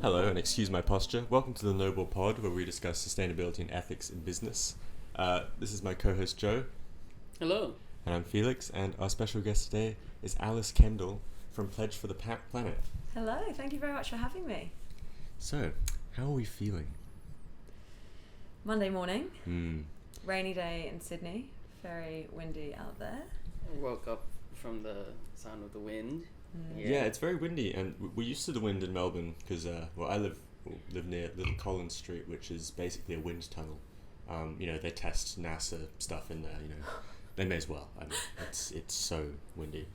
Hello, and excuse my posture. Welcome to the Noble Pod, where we discuss sustainability and ethics in business. This is my co-host Joe. Hello. And I'm Felix, and our special guest today is Alice Kendall from Pledge for the Planet. Hello, thank you very much for having me. So, how are we feeling? Monday morning, rainy day in Sydney, very windy out there. I woke up from the sound of the wind. Yeah, it's very windy, and we're used to the wind in Melbourne because, I live near Little Collins Street, which is basically a wind tunnel. They test NASA stuff in there. They may as well. I mean, it's so windy.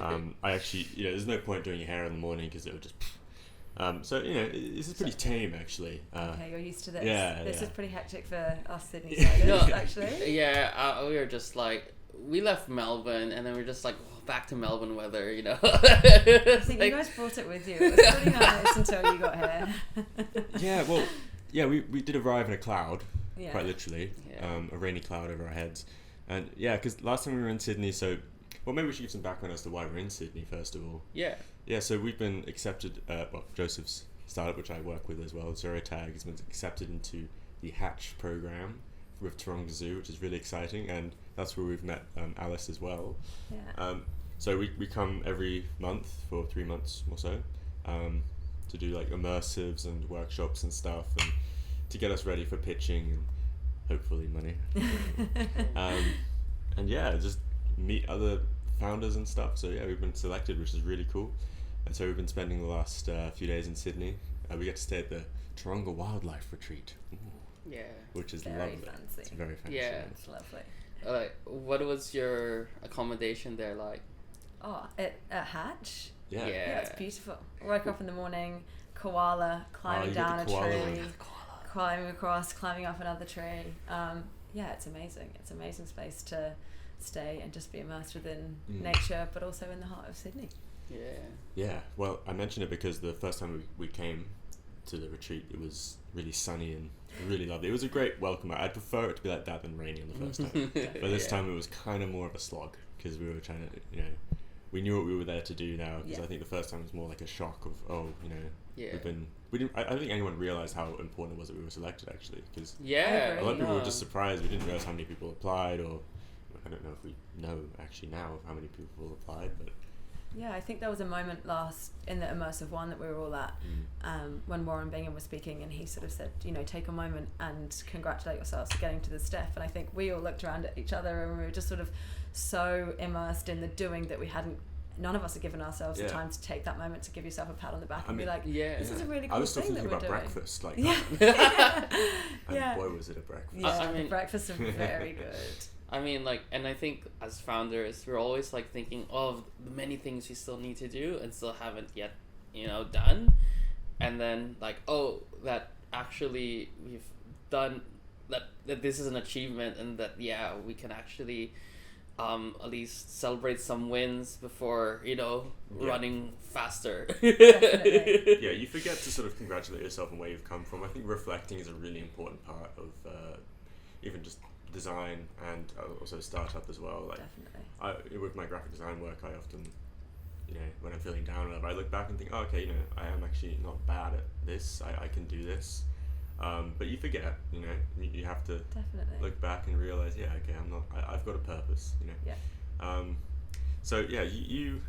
I actually, there's no point doing your hair in the morning because it would just. This is pretty tame actually. Okay, you're used to this. This is pretty hectic for us Sydney-siders, actually. Yeah, we were just like, we left Melbourne and then we're just like, back to Melbourne weather, I think you guys brought it with you. It was pretty nice until you got here. We did arrive in a cloud, quite literally, Yeah. a rainy cloud over our heads. And because last time we were in Sydney, maybe we should give some background as to why we're in Sydney first of all. Yeah. Yeah, so we've been accepted, Joseph's startup, which I work with as well, Zero Tag, has been accepted into the Hatch program with Taronga Zoo, which is really exciting, and that's where we've met Alice as well. Yeah. So we come every month for 3 months or so to do like immersives and workshops and stuff, and to get us ready for pitching and hopefully money. Just meet other founders and stuff. So we've been selected, which is really cool. And so we've been spending the last few days in Sydney. We get to stay at the Taronga Wildlife Retreat. Ooh. Yeah. Which is very lovely. Fancy. It's very fancy. Yeah. It's lovely. What was your accommodation there like? Oh, at Hatch? Yeah. Yeah, it's beautiful. I woke up in the morning, koala, climbing you got down the a koala tree, one. climbing across, climbing up another tree. It's amazing. It's an amazing space to stay and just be immersed within nature, but also in the heart of Sydney. Yeah. Yeah, well, I mention it because the first time we came to the retreat, it was really sunny and really lovely. It was a great welcome. I'd prefer it to be like that than rainy on the first time. But this time it was kind of more of a slog because we were trying to, we knew what we were there to do now. Because I think the first time was more like a shock of, I don't think anyone realised how important it was that we were selected actually. Because Yeah. a lot of people were just surprised. We didn't realise how many people applied, or I don't know if we know actually now of how many people applied, but. Yeah, I think there was a moment in the immersive one that we were all at when Warren Bingham was speaking, and he sort of said, take a moment and congratulate yourselves for getting to this step. And I think we all looked around at each other and we were just sort of so immersed in the doing that none of us had given ourselves the time to take that moment to give yourself a pat on the back and be like, this is a really cool I was still thing that thinking we're about doing. breakfast, like Yeah. boy was it a breakfast. Yeah, the breakfasts are very good. I mean, and I think as founders, we're always thinking of the many things we still need to do and still haven't yet, done. And then that actually we've done that this is an achievement, and that, we can actually at least celebrate some wins before, running faster. Definitely. Yeah, you forget to sort of congratulate yourself on where you've come from. I think reflecting is a really important part of even just design and also startup as well. Definitely. With my graphic design work, I often, when I'm feeling down or whatever, I look back and think, I am actually not bad at this. I can do this. But you forget, you have to Definitely. look back and realize, I'm not. I've got a purpose, Yeah. You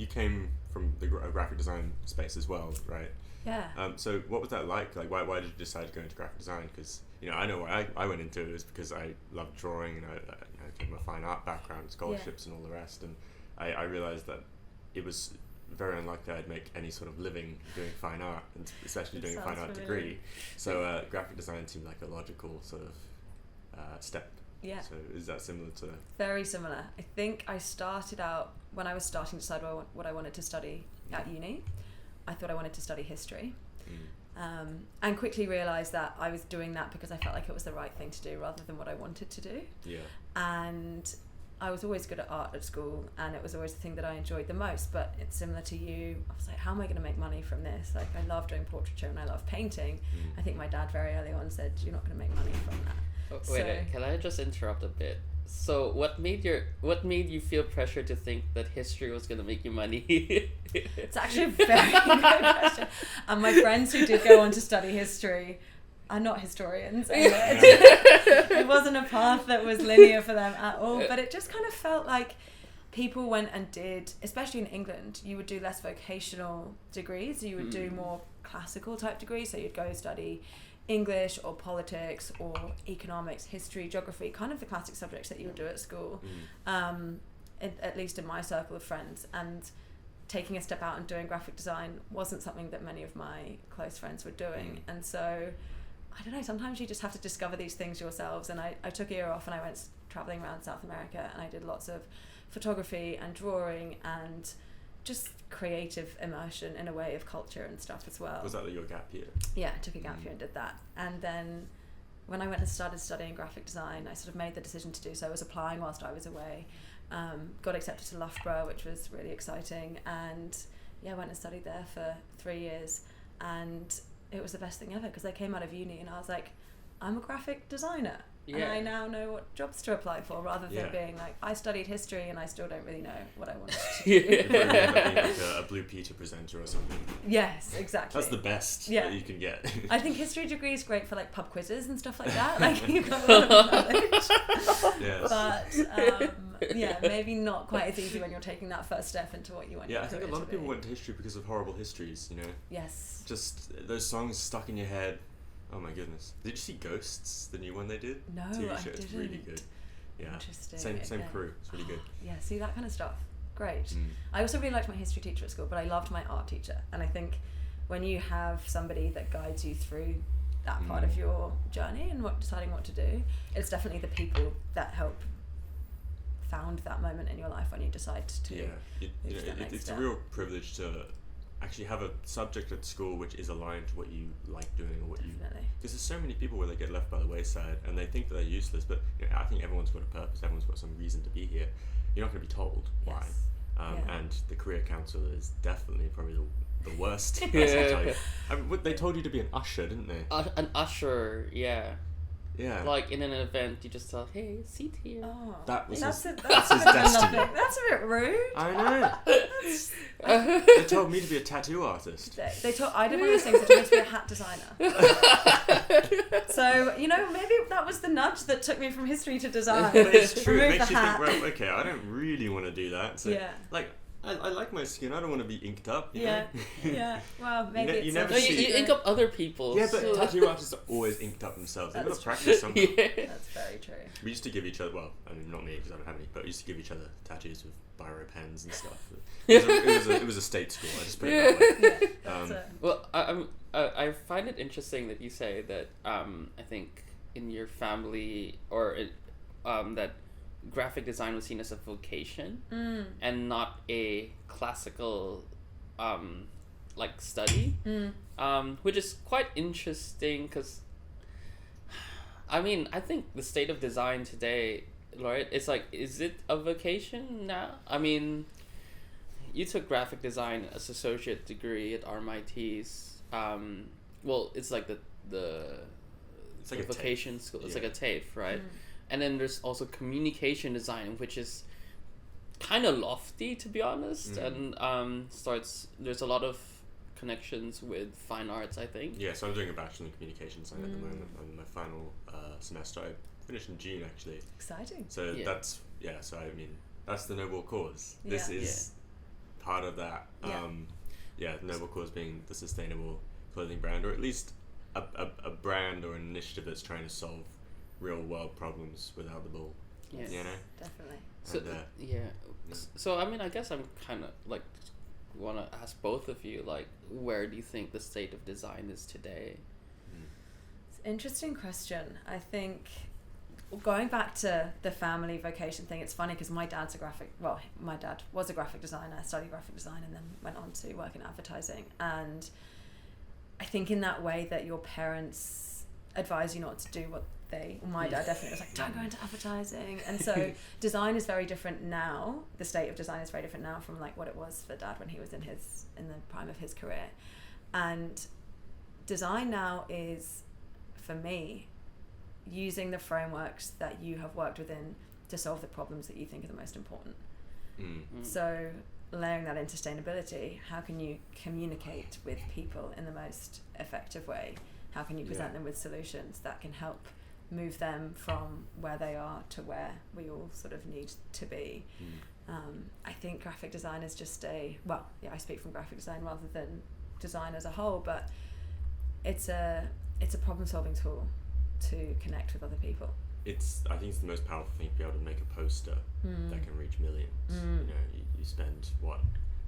came from the graphic design space as well, right? Yeah. So what was that like? Like, why did you decide to go into graphic design? Because I know why I went into it was because I loved drawing, and I came from a fine art background, scholarships and all the rest, and I realized that it was very unlikely I'd make any sort of living doing fine art, and especially doing a fine art degree. So graphic design seemed like a logical sort of step. Yeah. So is that similar to? Very similar. I think I started out when I was starting to decide what I wanted to study at uni. I thought I wanted to study history, and quickly realised that I was doing that because I felt like it was the right thing to do rather than what I wanted to do. Yeah. And I was always good at art at school, and it was always the thing that I enjoyed the most. But it's similar to you. I was like, how am I going to make money from this? Like, I love doing portraiture and I love painting. I think my dad very early on said, you're not going to make money from that. Can I just interrupt a bit? So what made you feel pressure to think that history was gonna make you money? It's actually a very good question. And my friends who did go on to study history are not historians. And it wasn't a path that was linear for them at all. But it just kind of felt like people went and did, especially in England, you would do less vocational degrees. You would do more classical type degrees. So you'd go study English or politics or economics, history, geography, kind of the classic subjects that you would do at school, at least in my circle of friends. And taking a step out and doing graphic design wasn't something that many of my close friends were doing. And so, I don't know, sometimes you just have to discover these things yourselves. And I took a year off and I went traveling around South America, and I did lots of photography and drawing and just creative immersion in a way of culture and stuff as well. Was that your gap year? Yeah, I took a gap year and did that. And then when I went and started studying graphic design, I sort of made the decision to do so. I was applying whilst I was away, got accepted to Loughborough, which was really exciting, and yeah, went and studied there for 3 years, and it was the best thing ever because I came out of uni and I was like, I'm a graphic designer. And I now know what jobs to apply for, rather than being like, I studied history and I still don't really know what I wanted to do. Like a Blue Peter presenter or something. Yes, exactly. That's the best that you can get. I think history degree is great for like pub quizzes and stuff like that. Like you've got a lot of knowledge. Yes. But maybe not quite as easy when you're taking that first step into what you want. Yeah, I think a lot of people went to history because of horrible histories, you know? Yes. Just those songs stuck in your head. Oh my goodness. Did you see Ghosts, the new one they did? No, TV I show. didn't. It's really good. Yeah. Interesting. Same crew. It's really good. Yeah, see that kind of stuff. Great. I also really liked my history teacher at school, but I loved my art teacher. And I think when you have somebody that guides you through that part of your journey and deciding what to do, it's definitely the people that help found that moment in your life when you decide to it's a real privilege to actually have a subject at school which is aligned to what you like doing or what because there's so many people where they get left by the wayside and they think that they're useless, but I think everyone's got a purpose, everyone's got some reason to be here. You're not going to be told why. And the career counsellor is definitely probably the worst. They told you to be an usher, didn't they? An usher, yeah. Yeah. Like in an event, you just tell, "Hey, seat here." Oh, that's his destiny. That's a bit rude. I know. They told me to be a tattoo artist. I did one of those things that told me to be a hat designer. So maybe that was the nudge that took me from history to design. But it's true. It makes you think, well, okay, I don't really want to do that. So, I like my skin. I don't want to be inked up. You know? Yeah. Well, maybe you ink up other people. Yeah, but tattoo artists are always inked up themselves. They've got to practice something. That's very true. We used to give each other, well, I mean, not me because I don't have any, but we used to give each other tattoos with biro pens and stuff. It was a state school. I just put it that way. Well, I find it interesting that you say that. I think in your family that graphic design was seen as a vocation and not a classical study, which is quite interesting because I think the state of design today, right, it's like, is it a vocation now? I mean, you took graphic design as associate degree at RMIT's. Well, it's like it's like a vocation school. It's like a TAFE, right? And then there's also communication design, which is kind of lofty, to be honest, and there's a lot of connections with fine arts, I think. Yeah, so I'm doing a Bachelor in Communication Design at the moment on my final semester. I finished in June, actually. Exciting. So that's the noble cause. This is part of that. The noble cause being the sustainable clothing brand, or at least a brand or an initiative that's trying to solve real world problems without the bull. Yes, definitely. So So I guess I'm kind of want to ask both of you, where do you think the state of design is today? It's an interesting question. I think going back to the family vocation thing, it's funny because my dad was a graphic designer, studied graphic design, and then went on to work in advertising. And I think in that way that your parents advise you not to do what my dad definitely was like, don't go into advertising. And so design is very different now. The state of design is very different now from what it was for Dad when he was in the prime of his career. And design now is, for me, using the frameworks that you have worked within to solve the problems that you think are the most important. Mm. So layering that into sustainability, how can you communicate with people in the most effective way? How can you present them with solutions that can help move them from where they are to where we all sort of need to be? I think graphic design is just I speak from graphic design rather than design as a whole, but it's a problem-solving tool to connect with other people. I think it's the most powerful thing to be able to make a poster that can reach millions. You know, you spend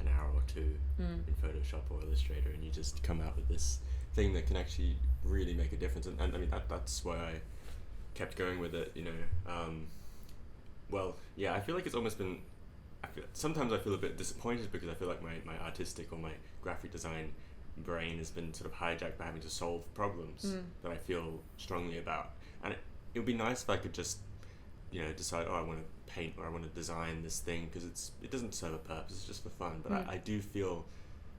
an hour or two in Photoshop or Illustrator, and you just come out with this thing that can actually really make a difference. And I mean that's why I kept going with it. You know, I feel like it's almost been. Sometimes I feel a bit disappointed because I feel like my artistic or my graphic design brain has been sort of hijacked by having to solve problems that I feel strongly about. And it would be nice if I could just, you know, decide, I want to paint or I want to design this thing, because it doesn't serve a purpose, it's just for fun. But I do feel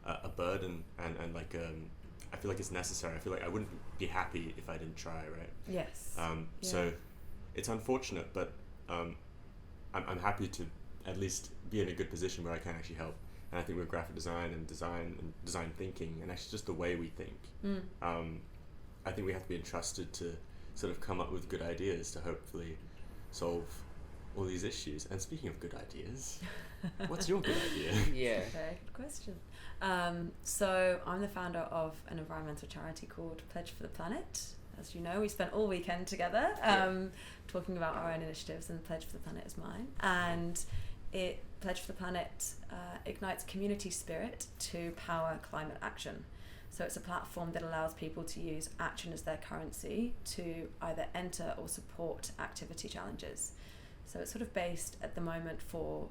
a burden and like I feel like it's necessary. I feel like I wouldn't be happy if I didn't try, right? Yes. So it's unfortunate, but I'm happy to at least be in a good position where I can actually help. And I think with graphic design and design thinking, and actually just the way we think, I think we have to be entrusted to sort of come up with good ideas to hopefully solve all these issues. And speaking of good ideas, what's your good idea? Yeah. Very good question. So I'm the founder of an environmental charity called Pledge for the Planet. As you know, we spent all weekend together talking about our own initiatives, and Pledge for the Planet is mine. And Pledge for the Planet ignites community spirit to power climate action. So it's a platform that allows people to use action as their currency to either enter or support activity challenges. So it's sort of based at the moment for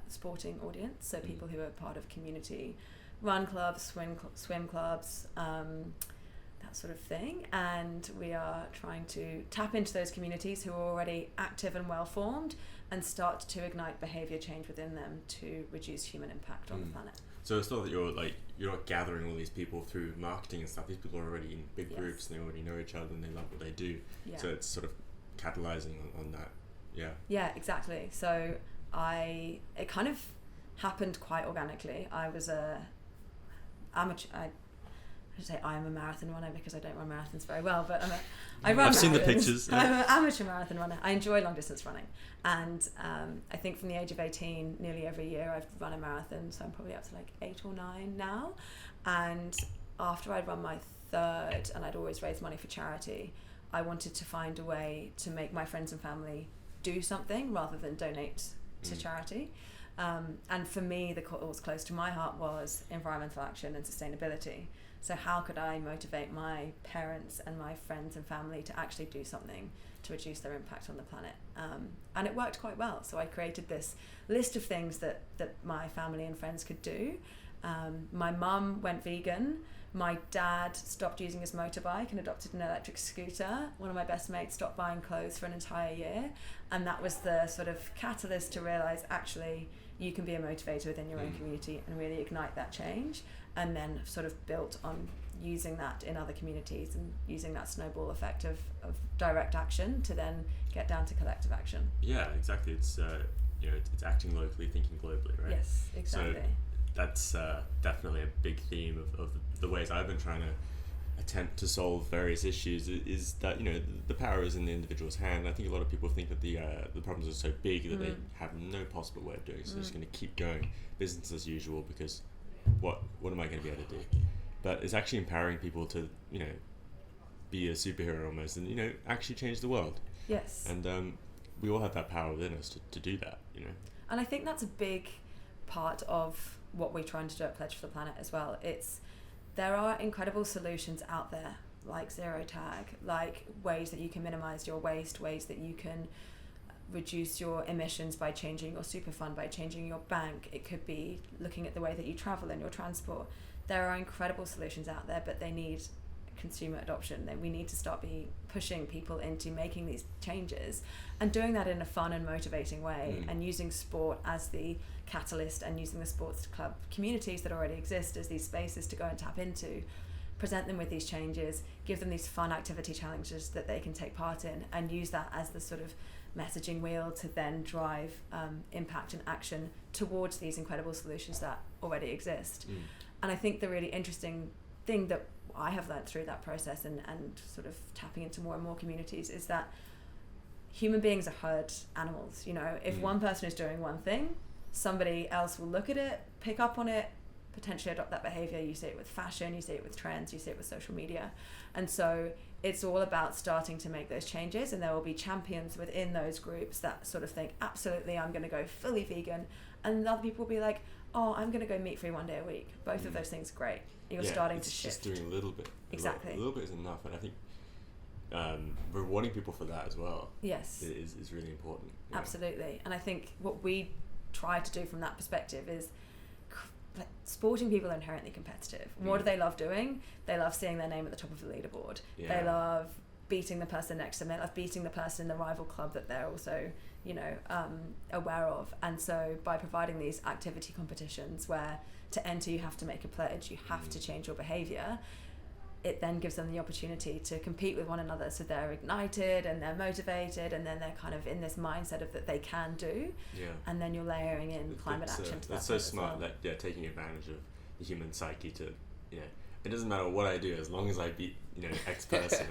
sporting audience, so people who are part of community run clubs, swim clubs, that sort of thing. And we are trying to tap into those communities who are already active and well formed and start to ignite behaviour change within them to reduce human impact on the planet. So it's not that you're not gathering all these people through marketing and stuff. These people are already in big groups, and they already know each other and they love what they do. Yeah. So it's sort of capitalizing on that. Yeah. Yeah, exactly. So it kind of happened quite organically. I was I'm a marathon runner because I don't run marathons very well, but I run. I've seen the pictures. I'm an amateur marathon runner. I enjoy long distance running, and I think from the age of 18, nearly every year I've run a marathon. So I'm probably up to like 8 or 9 now. And after I'd run my third, and I'd always raise money for charity, I wanted to find a way to make my friends and family do something rather than donate to charity. And for me, what was close to my heart was environmental action and sustainability. So how could I motivate my parents and my friends and family to actually do something to reduce their impact on the planet? And it worked quite well. So I created this list of things that my family and friends could do. My mum went vegan. My dad stopped using his motorbike and adopted an electric scooter. One of my best mates stopped buying clothes for an entire year. And that was the sort of catalyst to realise actually you can be a motivator within your own community and really ignite that change, and then sort of built on using that in other communities and using that snowball effect of direct action to then get down to collective action. Yeah, exactly. It's it's acting locally, thinking globally, right? Yes, exactly. So that's definitely a big theme of the ways I've been trying to attempt to solve various issues is that the power is in the individual's hand. I think a lot of people think that the problems are so big that they have no possible way of doing it, so they're just going to keep going business as usual because what am I going to be able to do? But it's actually empowering people to be a superhero almost and actually change the world. Yes. And we all have that power within us to do that. And I think that's a big part of what we're trying to do at Pledge for the Planet as well. There are incredible solutions out there like zero tag, like ways that you can minimize your waste, ways that you can reduce your emissions by changing your super fund, by changing your bank. It could be looking at the way that you travel and your transport. There are incredible solutions out there, but they need consumer adoption. We need to start pushing people into making these changes and doing that in a fun and motivating way, and using sport as the catalyst and using the sports club communities that already exist as these spaces to go and tap into, present them with these changes, give them these fun activity challenges that they can take part in, and use that as the sort of messaging wheel to then drive impact and action towards these incredible solutions that already exist. And I think the really interesting thing that I have learned through that process and sort of tapping into more and more communities is that human beings are herd animals. You know, if one person is doing one thing, somebody else will look at it, pick up on it, potentially adopt that behavior. You see it with fashion, you see it with trends, you see it with social media. And so it's all about starting to make those changes, and there will be champions within those groups that sort of think, absolutely, I'm going to go fully vegan, and other people will be like, oh, I'm going to go meat-free 1 day a week. Both of those things are great. You're starting to shift. It's just doing a little bit. Exactly. A little bit is enough, and I think rewarding people for that as well. Yes. Is really important. Absolutely. And I think what we try to do from that perspective is sporting people are inherently competitive. What do they love doing? They love seeing their name at the top of the leaderboard. They love beating the person next to them. They love beating the person in the rival club that they're also, you know, aware of. And so by providing these activity competitions where to enter you have to make a pledge, you have to change your behavior, it then gives them the opportunity to compete with one another, so they're ignited and they're motivated, and then they're kind of in this mindset of that they can do. And then you're layering in climate action to that. That's so smart. Well. That taking advantage of the human psyche to, you know, it doesn't matter what I do as long as I beat, you know, X person.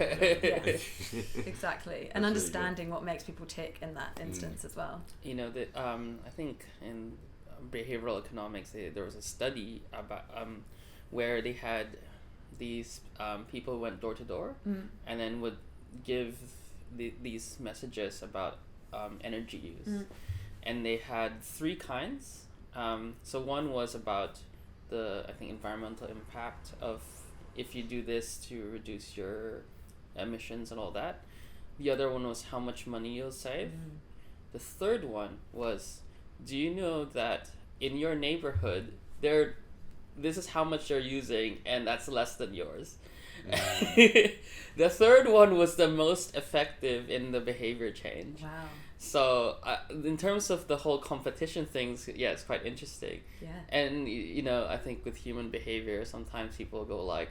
Exactly. And understanding really what makes people tick in that instance as well. You know, that I think in behavioral economics there was a study about where they had these people who went door to door and then would give these messages about energy use. And they had 3 kinds. So one was about the, I think, environmental impact of if you do this to reduce your emissions and all that. The other one was how much money you'll save. The third one was, do you know that in your neighborhood this is how much you're using, and that's less than yours. The third one was the most effective in the behavior change. Wow. So in terms of the whole competition things, yeah, it's quite interesting. Yeah. And, you know, I think with human behavior, sometimes people go like,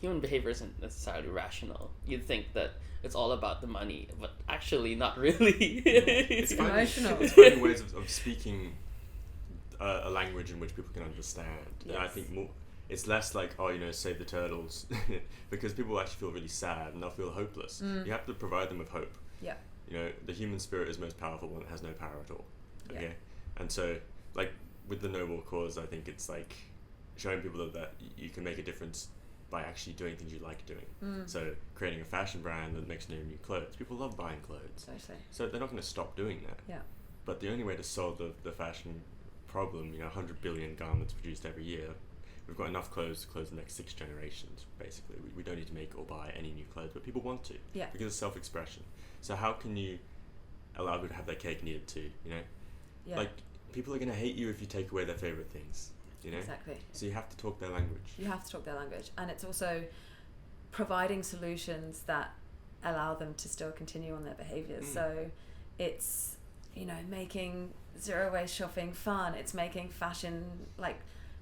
human behavior isn't necessarily rational. You'd think that it's all about the money, but actually not really. It's emotional. It's finding ways of speaking a language in which people can understand. Yes. And I think it's less like, oh, you know, save the turtles, because people will actually feel really sad and they'll feel hopeless. You have to provide them with hope. Yeah. You know, the human spirit is most powerful when it has no power at all. Okay? Yeah. And so, like, with the noble cause, I think it's like showing people that you can make a difference by actually doing things you like doing. So creating a fashion brand that makes new clothes. People love buying clothes. Totally. So they're not going to stop doing that. Yeah. But the only way to solve the fashion problem, you know, 100 billion garments produced every year, we've got enough clothes to close the next 6 generations, basically. We don't need to make or buy any new clothes, but people want to. Yeah. Because it's self-expression. So how can you allow people to have their cake and eat it too, you know? Yeah. Like, people are going to hate you if you take away their favourite things, you know? Exactly. So you have to talk their language. You have to talk their language. And it's also providing solutions that allow them to still continue on their behaviours. So it's, you know, making zero-waste shopping fun. It's making fashion, like,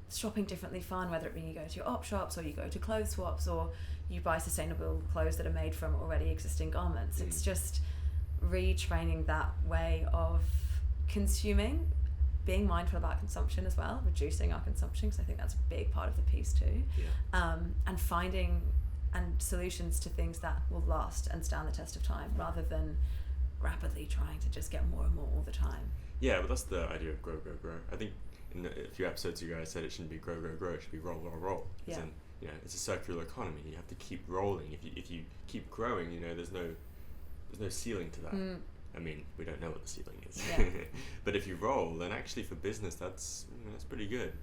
shopping differently fun, whether it be you go to your op shops or you go to clothes swaps or you buy sustainable clothes that are made from already existing garments. It's just retraining that way of consuming, being mindful about consumption as well, reducing our consumption, because I think that's a big part of the piece too. And finding solutions to things that will last and stand the test of time, rather than rapidly trying to just get more and more all the time. Yeah, but that's the idea of grow, grow, grow. I think in a few episodes you guys said it shouldn't be grow, grow, grow. It should be roll, roll, roll. Yeah. In, you know, it's a circular economy. You have to keep rolling. If you keep growing, you know, there's no ceiling to that. I mean, we don't know what the ceiling is. Yeah. But if you roll, then actually for business, that's pretty good,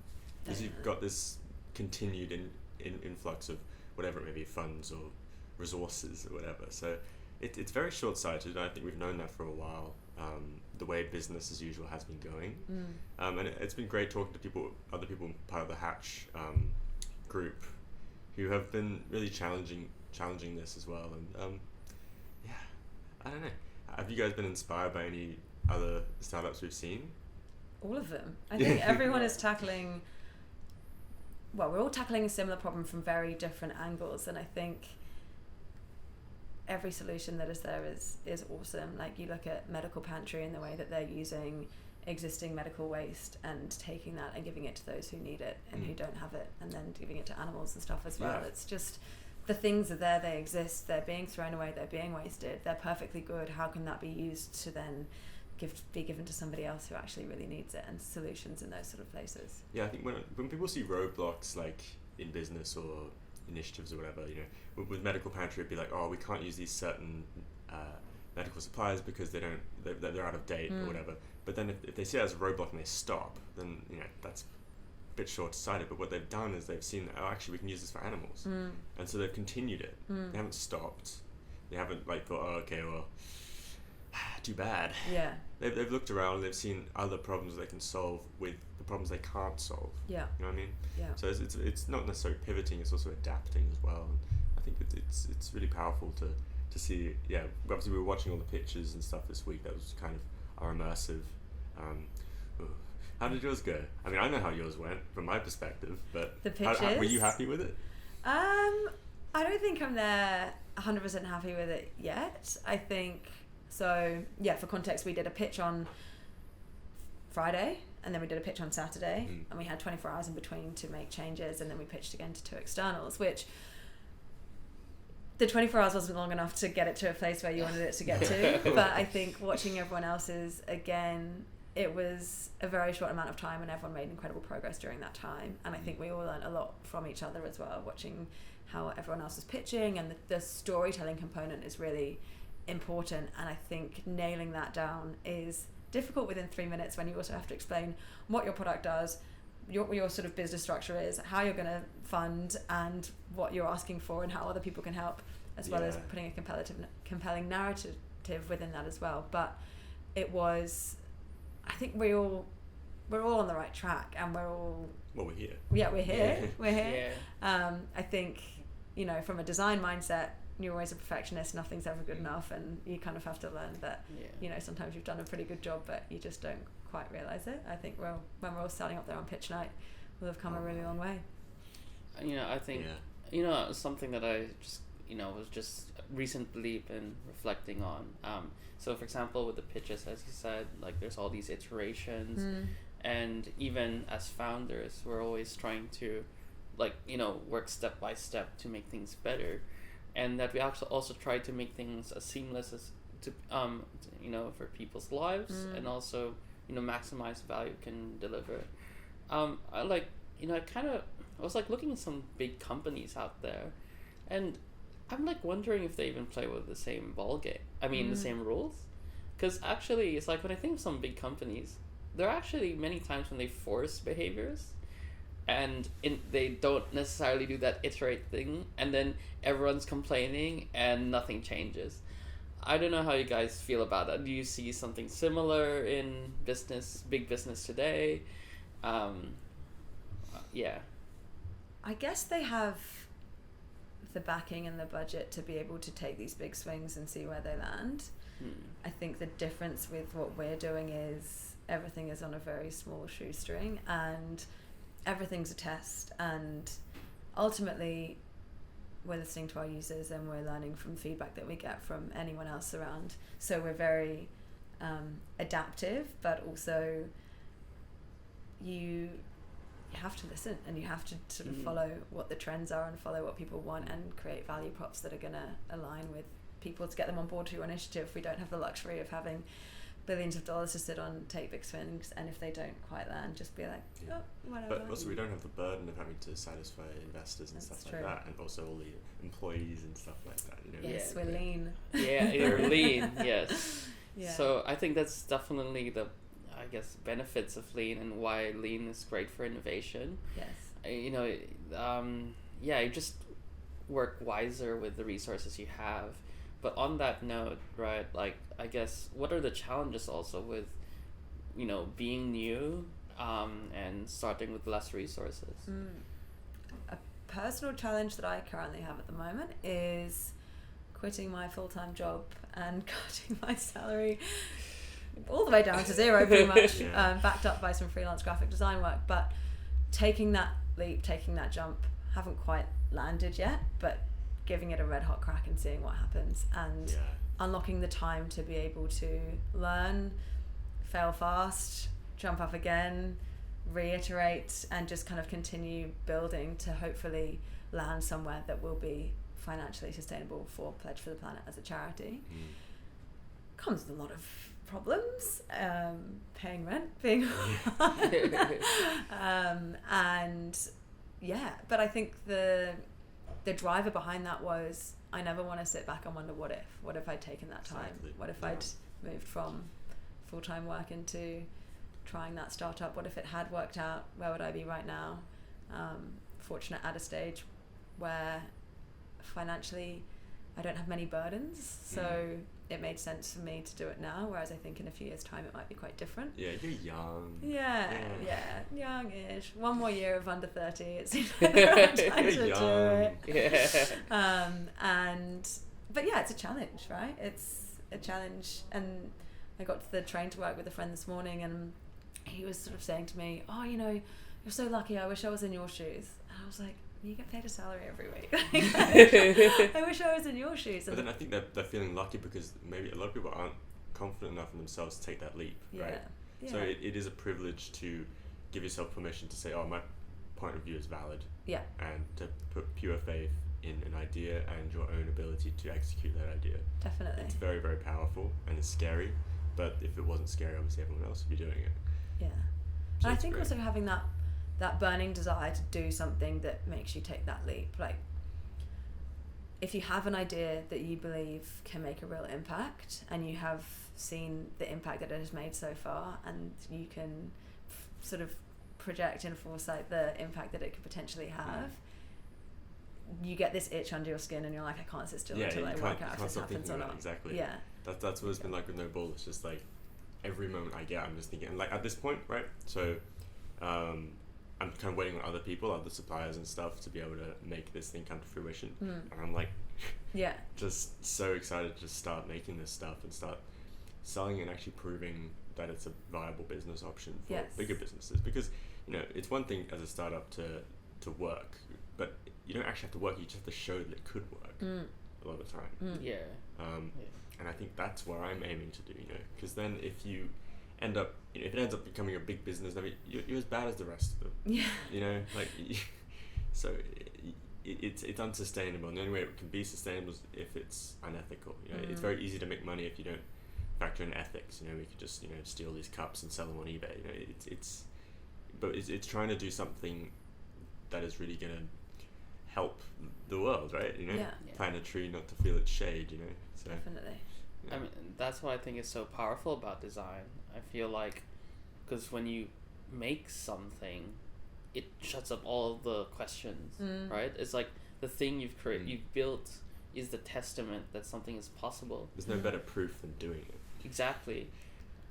because you've got this continued influx of whatever it may be, funds or resources or whatever. So it's very short-sighted, and I think we've known that for a while. The way business as usual has been going, and it's been great talking to other people part of the Hatch group, who have been really challenging this as well. And yeah, I don't know. Have you guys been inspired by any other startups we've seen? All of them. I think everyone is tackling. Well, we're all tackling a similar problem from very different angles, and I think every solution that is there is awesome. Like you look at Medical Pantry and the way that they're using existing medical waste and taking that and giving it to those who need it and who don't have it, and then giving it to animals and stuff as well. Yeah. It's just, the things are there, they exist, they're being thrown away, they're being wasted, they're perfectly good. How can that be used to then be given to somebody else who actually really needs it, and solutions in those sort of places? Yeah, I think when people see roadblocks like in business or initiatives or whatever, you know, with Medical Pantry, it'd be like, oh, we can't use these certain medical supplies because they're out of date or whatever. But then if they see it as a roadblock and they stop, then, you know, that's a bit short-sighted. But what they've done is they've seen that, oh, actually we can use this for animals, and so they've continued it. They haven't stopped. They haven't like thought, oh, okay, well, too bad. Yeah. They've looked around and they've seen other problems they can solve with the problems they can't solve. Yeah. You know what I mean? Yeah. So it's not necessarily pivoting; it's also adapting as well. And I think it's really powerful to see. Yeah, obviously we were watching all the pictures and stuff this week. That was kind of our immersive. How did yours go? I mean, I know how yours went from my perspective, but the pictures. Were you happy with it? I don't think I'm there 100% happy with it yet. I think so. Yeah, for context, we did a pitch on Friday, and then we did a pitch on Saturday, and we had 24 hours in between to make changes, and then we pitched again to 2 externals, which the 24 hours wasn't long enough to get it to a place where you wanted it to get to. But I think watching everyone else's, again, it was a very short amount of time and everyone made incredible progress during that time. And I think we all learned a lot from each other as well, watching how everyone else was pitching, and the storytelling component is really important. And I think nailing that down is difficult within 3 minutes, when you also have to explain what your product does, your sort of business structure is, how you're going to fund, and what you're asking for, and how other people can help, as well as putting a compelling narrative within that as well. But it was, I think we're all on the right track, and we're here. Yeah, we're here. We're here. Yeah. I think, you know, from a design mindset, you're always a perfectionist. Nothing's ever good enough, and you kind of have to learn that. You know, sometimes you've done a pretty good job, but you just don't quite realize it. I think when we're all starting up there on pitch night, we'll have come a really long way. You know, I think you know, something that I just, you know, was just recently been reflecting on. So for example, with the pitches, as you said, like there's all these iterations, and even as founders, we're always trying to, like, you know, work step by step to make things better, and that we also try to make things as seamless as to you know, for people's lives, and also, you know, maximize value can deliver. I like, you know, I was like looking at some big companies out there, and I'm like wondering if they even play with the same ball game. I mean, the same rules. Because actually, it's like when I think of some big companies, there are actually many times when they force behaviors, and they don't necessarily do that iterate thing, and then everyone's complaining and nothing changes. I don't know how you guys feel about that. Do you see something similar in big business today? Yeah. I guess they have the backing and the budget to be able to take these big swings and see where they land. I think the difference with what we're doing is everything is on a very small shoestring, and everything's a test, and ultimately we're listening to our users and we're learning from feedback that we get from anyone else around. So we're very adaptive, but also you have to listen, and you have to sort of follow what the trends are and follow what people want, and create value props that are going to align with people to get them on board to your initiative. We don't have the luxury of having billions of dollars to sit on, take big swings, and if they don't quite land, just be like, oh, whatever. But also we don't have the burden of having to satisfy investors and stuff like that, and also all the employees and stuff like that. You know? Yes, we're lean. Yeah, you're lean. Yes. Yeah. So I think that's definitely the, I guess, benefits of lean, and why lean is great for innovation. Yes. You know, you just work wiser with the resources you have. But on that note, right, like, I guess, what are the challenges also with, you know, being new and starting with less resources? A personal challenge that I currently have at the moment is quitting my full-time job and cutting my salary all the way down to zero, pretty much, backed up by some freelance graphic design work. But taking that leap, taking that jump, haven't quite landed yet, but giving it a red hot crack and seeing what happens, and unlocking the time to be able to learn, fail fast, jump up again, reiterate, and just kind of continue building to hopefully land somewhere that will be financially sustainable for Pledge for the Planet as a charity. Comes with a lot of problems, paying rent, being and but I think the driver behind that was, I never want to sit back and wonder what if I'd taken that time. Exactly. What if I'd moved from full-time work into trying that startup? What if it had worked out? Where would I be right now? Fortunate at a stage where financially I don't have many burdens, so it made sense for me to do it now, whereas I think in a few years' time it might be quite different. Yeah, you're young. Yeah, youngish. One more year of under 30, it seems like the right time to do it. But yeah, it's a challenge, right? It's a challenge, and I got to the train to work with a friend this morning, and he was sort of saying to me, "Oh, you're so lucky. I wish I was in your shoes." And I was like, "You get paid a salary every week." I wish I was in your shoes. But then I think they're feeling lucky because maybe a lot of people aren't confident enough in themselves to take that leap, right? Yeah. So it is a privilege to give yourself permission to say, "Oh, my point of view is valid." Yeah. And to put pure faith in an idea and your own ability to execute that idea. Definitely. It's very, very powerful, and it's scary. But if it wasn't scary, obviously everyone else would be doing it. Yeah. So and I think great. also having that burning desire to do something that makes you take that leap. Like, if you have an idea that you believe can make a real impact, and you have seen the impact that it has made so far, and you can sort of project in foresight the impact that it could potentially have, you get this itch under your skin, and you're like, I can't sit still until I work out if this happens or not. Exactly. Yeah. That's what it's been like with No Bull. It's just like every moment I get, I'm just thinking, and like at this point, right? So I'm kind of waiting on other people, other suppliers and stuff, to be able to make this thing come to fruition. And I'm like, just so excited to just start making this stuff and start selling it and actually proving that it's a viable business option for bigger businesses. Because it's one thing as a startup to work, but you don't actually have to work. You just have to show that it could work a lot of the time. And I think that's where I'm aiming to do. Because then if you end up, if it ends up becoming a big business, I mean, you're as bad as the rest of them. Yeah. So it's unsustainable, and the only way it can be sustainable is if it's unethical. It's very easy to make money if you don't factor in ethics. We could just steal these cups and sell them on eBay. But it's trying to do something that is really gonna help the world, right? Plant a tree not to feel its shade. So definitely. I mean, that's what I think is so powerful about design. I feel like, because when you make something, it shuts up all the questions, right? It's like the thing you've built is the testament that something is possible. There's no better proof than doing it. Exactly.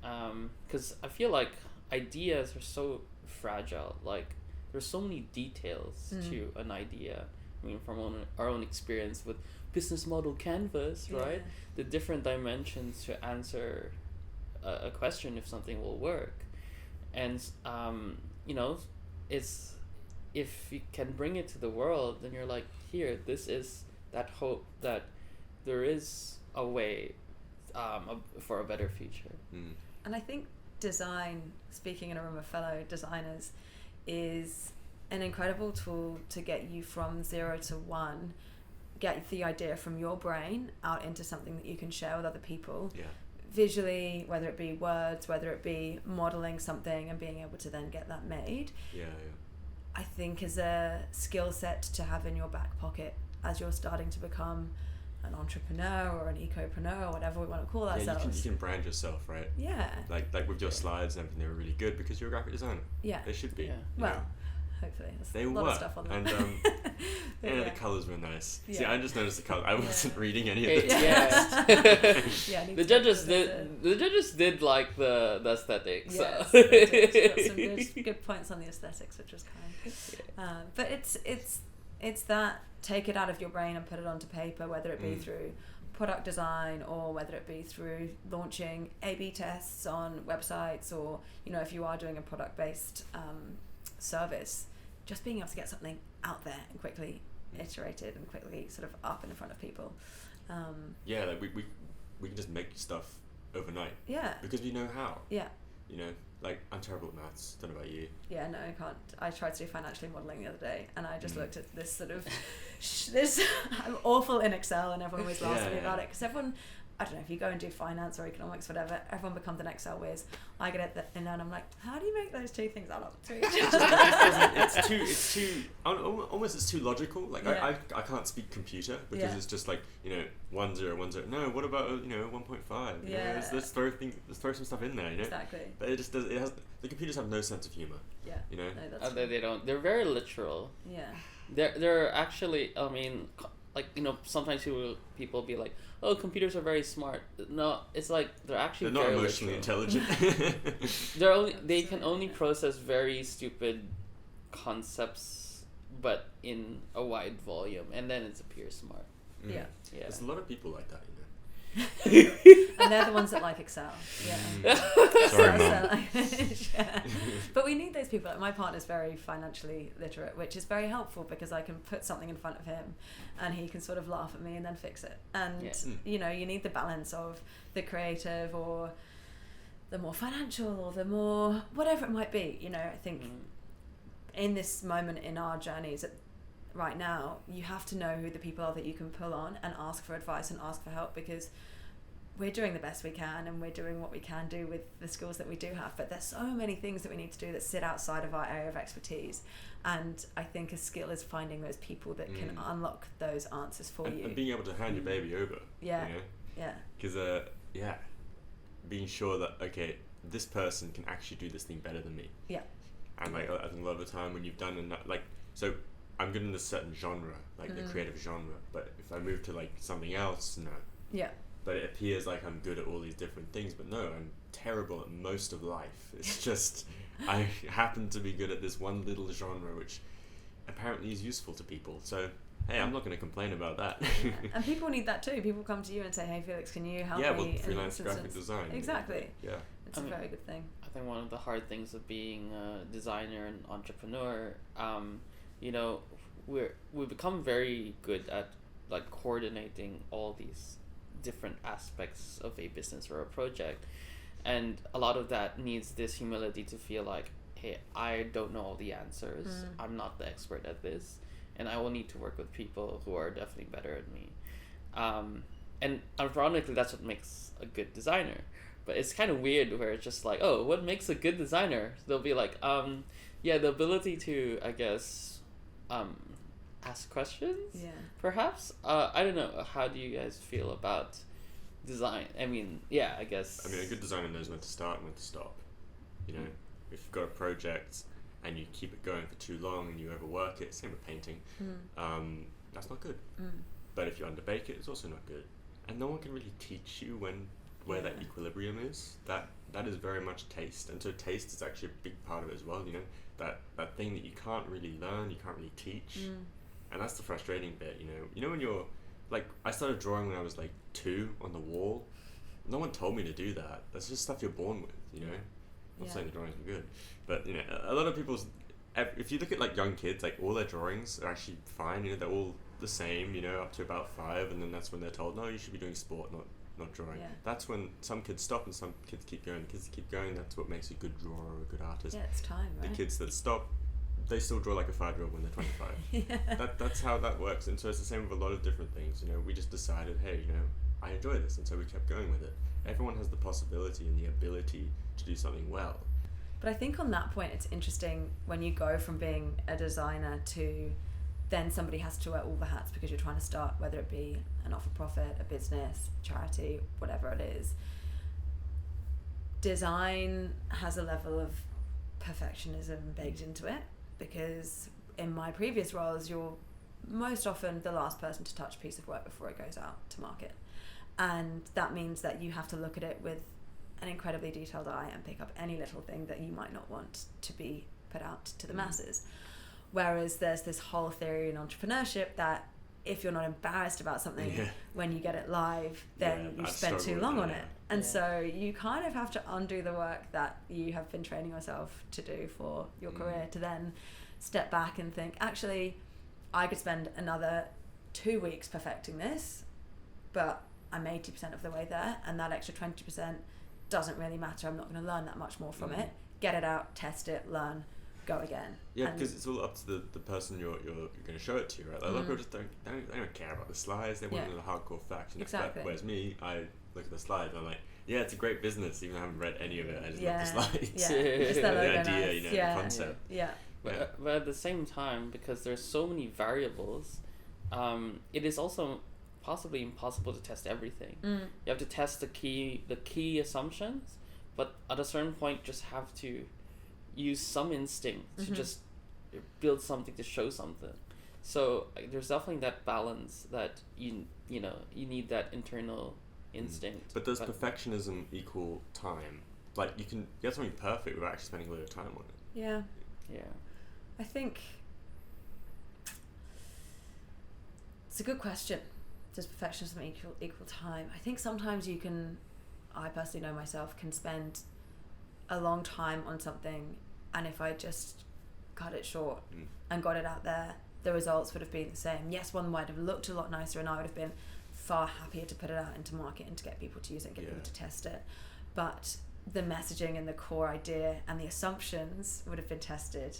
Because I feel like ideas are so fragile. Like, there's so many details to an idea. I mean, from our own experience with business model canvas, right? The different dimensions to answer a question if something will work. And, it's, if you can bring it to the world, then you're like, here, this is that hope that there is a way for a better future. And I think design, speaking in a room of fellow designers, is an incredible tool to get you from 0 to 1, get the idea from your brain out into something that you can share with other people. Visually, whether it be words, whether it be modeling something and being able to then get that made. I think is a skill set to have in your back pocket as you're starting to become an entrepreneur or an ecopreneur or whatever we want to call ourselves. You can brand yourself, right? Like with your slides and everything, they were really good because you're a graphic designer. They should be. Well, hopefully. There's they a lot were. of stuff on them. And the colours were nice. See, I just noticed the colour. I wasn't reading any of the text. The judges did like the aesthetics. Yes, they did. Got some good points on the aesthetics, which was kind. But it's that, take it out of your brain and put it onto paper, whether it be through product design or whether it be through launching A/B tests on websites, or if you are doing a product-based service, just being able to get something out there and quickly iterated and quickly sort of up in front of people. Yeah, like we can just make stuff overnight. Yeah. Because we know how. Yeah. You know, like I'm terrible at maths. Don't know about you. Yeah, no, I can't. I tried to do financial modelling the other day, and I just looked at this sort of this. I'm awful in Excel, and everyone always laughs at me about it because everyone. I don't know if you go and do finance or economics, whatever. Everyone becomes an Excel whiz. I get it in there, and I'm like, how do you make those two things add up to each other? It's too almost it's too logical. Like I can't speak computer because it's just like 1 0 1 0. No, what about 1.5? Yeah. Let's throw some stuff in there. Exactly. But it just does. It has the computers have no sense of humor. Yeah. No, they don't. They're very literal. Yeah. They're actually. I mean, like sometimes people be like, oh, computers are very smart. No, it's like they're actually they're not very emotionally literal. intelligent. They can only process very stupid concepts, but in a wide volume, and then it appears smart. Yeah. There's a lot of people like that, And they're the ones that like Excel. Yeah. Sorry, Mum. But we need those people. Like my partner's very financially literate, which is very helpful because I can put something in front of him and he can sort of laugh at me and then fix it. And you need the balance of the creative or the more financial or the more whatever it might be. I think in this moment in our journeys right now, you have to know who the people are that you can pull on and ask for advice and ask for help, because we're doing the best we can and we're doing what we can do with the skills that we do have, but there's so many things that we need to do that sit outside of our area of expertise, and I think a skill is finding those people that can unlock those answers for you and being able to hand your baby over. Because being sure that this person can actually do this thing better than me. And I think a lot of the time when you've done enough, so I'm good in a certain genre, the creative genre, but if I move to something else, no. Yeah. But it appears like I'm good at all these different things, but no, I'm terrible at most of life. It's just I happen to be good at this one little genre, which apparently is useful to people. So hey, I'm not going to complain about that. And people need that too. People come to you and say, "Hey, Felix, can you help me?" Yeah, well, freelance graphic design. Exactly. Yeah. It's a very good thing. I think one of the hard things of being a designer and entrepreneur, we become very good at coordinating all these different aspects of a business or a project, and a lot of that needs this humility to feel like, hey, I don't know all the answers. I'm not the expert at this, and I will need to work with people who are definitely better at me. And ironically, that's what makes a good designer. But it's kind of weird where it's just like, oh, what makes a good designer? They'll be like, the ability to, I guess, ask questions. Yeah. Perhaps. I don't know. How do you guys feel about design? I mean, I guess. I mean, a good designer knows when to start and when to stop. If you've got a project and you keep it going for too long and you overwork it, same with painting, that's not good. But if you underbake it, it's also not good. And no one can really teach you where that equilibrium is. That is very much taste, and so taste is actually a big part of it as well. That thing that you can't really learn, you can't really teach, and that's the frustrating bit. When you're I started drawing when I was 2 on the wall. No one told me to do that. That's just stuff you're born with. I'm not saying the drawings were good, but a lot of people's. If you look at young kids, all their drawings are actually fine. They're all the same. Up to about 5, and then that's when they're told, no, you should be doing sport, not drawing. That's when some kids stop and some kids keep going. The kids that keep going, that's what makes a good drawer or a good artist. Yeah, it's time, right? The kids that stop, they still draw like a 5-year-old when they're 25. That's how that works. And so it's the same with a lot of different things. We just decided, hey, I enjoy this, and so we kept going with it. Everyone has the possibility and the ability to do something well. But I think on that point, it's interesting when you go from being a designer to then somebody has to wear all the hats because you're trying to start, whether it be a not-for-profit, a business, charity, whatever it is. Design has a level of perfectionism baked into it, because in my previous roles, you're most often the last person to touch a piece of work before it goes out to market. And that means that you have to look at it with an incredibly detailed eye and pick up any little thing that you might not want to be put out to the masses. Whereas there's this whole theory in entrepreneurship that if you're not embarrassed about something when you get it live, then you've spent too long on it. And so you kind of have to undo the work that you have been training yourself to do for your career to then step back and think, actually, I could spend another 2 weeks perfecting this, but I'm 80% of the way there, and that extra 20% doesn't really matter. I'm not going to learn that much more from it. Get it out, test it, learn, go again. Yeah, because it's all up to the person you're going to show it to, right? Like, a lot of people just don't care about the slides. They want the hardcore facts. Exactly. Whereas me, I look at the slides and I'm like, yeah, it's a great business, even though I haven't read any of it. I just love the slides. Yeah, just the logo, idea, nice. the concept. Yeah. But at the same time, because there's so many variables, it is also possibly impossible to test everything. You have to test the key assumptions, but at a certain point, just have to use some instinct to just build something to show something. So there's definitely that balance that you need that internal instinct. But does perfectionism equal time? Like, you can get something perfect without actually spending a lot of time on it. Yeah. Yeah. I think it's a good question. Does perfectionism equal time? I think sometimes I personally know myself, can spend a long time on something, and if I just cut it short and got it out there, the results would have been the same. Yes, one might have looked a lot nicer, and I would have been far happier to put it out into market and to get people to use it and get people to test it. But the messaging and the core idea and the assumptions would have been tested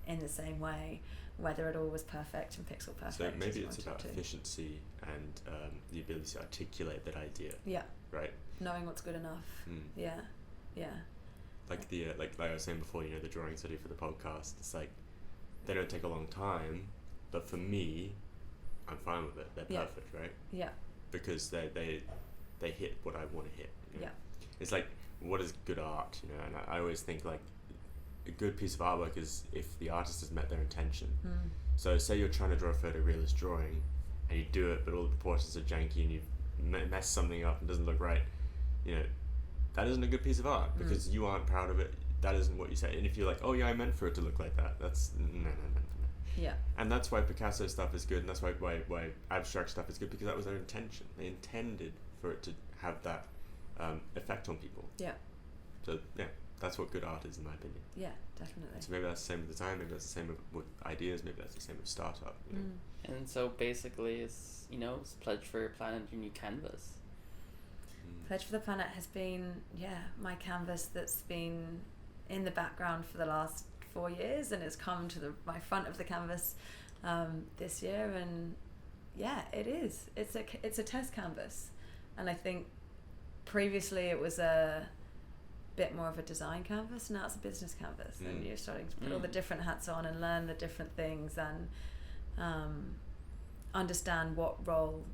in the same way, whether it all was perfect and pixel perfect. So maybe it's about efficiency and the ability to articulate that idea. Yeah. Right. Knowing what's good enough. Yeah. Like like I was saying before, the drawing study for the podcast. It's like they don't take a long time, but for me, I'm fine with it. They're perfect, right? Yeah. Because they hit what I want to hit. Yeah. It's like, what is good art? And I always think like a good piece of artwork is if the artist has met their intention. So say you're trying to draw a photorealist drawing, and you do it, but all the proportions are janky, and you mess something up and doesn't look right. That isn't a good piece of art because you aren't proud of it. That isn't what you say. And if you're like, oh yeah, I meant for it to look like that, that's no. Yeah. And that's why Picasso stuff is good, and that's why abstract stuff is good, because that was their intention. They intended for it to have that effect on people. Yeah. So yeah, that's what good art is, in my opinion. Yeah, definitely. So maybe that's the same with design. Maybe that's the same with ideas. Maybe that's the same with startup. And so basically, it's it's Pledge for Your Planet, your new canvas. Pledge for the Planet has been my canvas that's been in the background for the last 4 years, and it's come to my front of the canvas this year, and it is. It's a test canvas, and I think previously it was a bit more of a design canvas. Now it's a business canvas, and you're starting to put all the different hats on and learn the different things and understand what role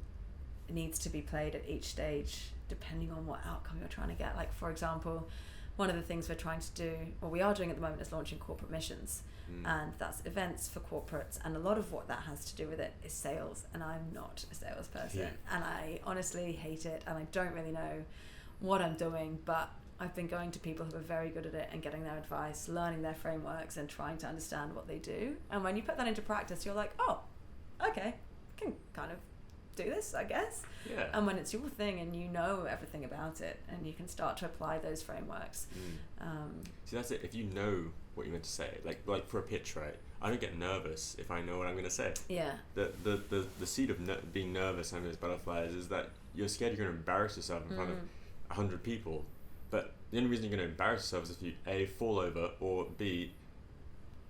needs to be played at each stage depending on what outcome you're trying to get. Like, for example, one of the things we're trying to do, or we are doing at the moment, is launching corporate missions, and that's events for corporates, and a lot of what that has to do with it is sales, and I'm not a salesperson, and I honestly hate it, and I don't really know what I'm doing, but I've been going to people who are very good at it and getting their advice, learning their frameworks, and trying to understand what they do. And when you put that into practice, you're like, oh, okay, I can kind of do this, I guess. Yeah. And when it's your thing and you know everything about it, and you can start to apply those frameworks. See, that's it. If you know what you're meant to say, like for a pitch, right? I don't get nervous if I know what I'm going to say. Yeah. The seed of being nervous having those butterflies is that you're scared you're going to embarrass yourself in front of 100 people. But the only reason you're going to embarrass yourself is if you A, fall over, or B,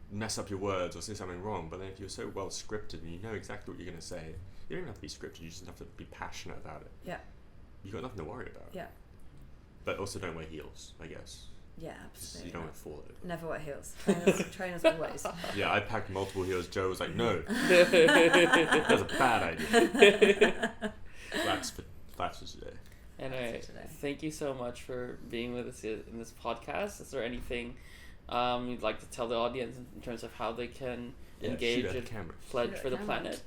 mess up your words or say something wrong. But then if you're so well scripted and you know exactly what you're going to say, you don't even have to be scripted, you just have to be passionate about it. Yeah. You've got nothing to worry about. Yeah. But also don't wear heels, I guess. Yeah, absolutely. You don't want to fall over. Never wear heels. Trainers always. Yeah, I packed multiple heels. Joe was like, no. That's a bad idea. Flats for today. Anyway, thank you so much for being with us in this podcast. Is there anything you'd like to tell the audience in terms of how they can engage in Pledge for the Planet?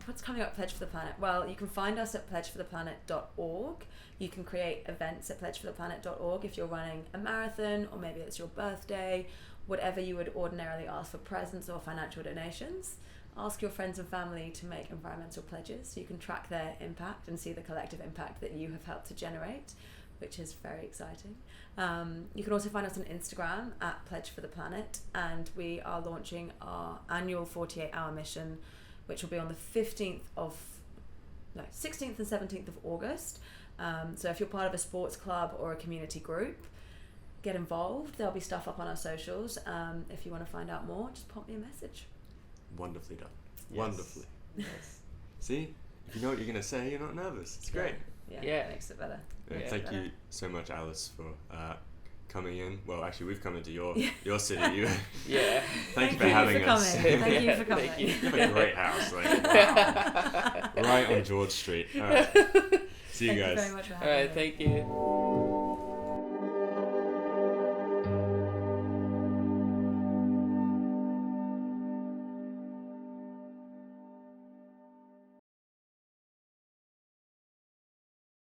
What's coming up Pledge for the Planet? Well, you can find us at pledgefortheplanet.org. You can create events at pledgefortheplanet.org if you're running a marathon, or maybe it's your birthday, whatever you would ordinarily ask for presents or financial donations. Ask your friends and family to make environmental pledges so you can track their impact and see the collective impact that you have helped to generate. which is very exciting. You can also find us on Instagram at Pledge for the Planet, and we are launching our annual 48-hour mission, which will be on the 16th and 17th of August. So if you're part of a sports club or a community group, get involved. There'll be stuff up on our socials. If you want to find out more, just pop me a message. Wonderfully done. Yes. Wonderfully. Yes. See, if you know what you're going to say, you're not nervous. It's great. Yeah. Makes it better. Yeah, thank you so much, Alice, for coming in. Well, actually, we've come into your city. Yeah. Thank you for having us. Thank you for coming. Thank you. You have a great house. Like, wow. Right on George Street. All right. See you guys. Thank you very much for having All right, me. thank you.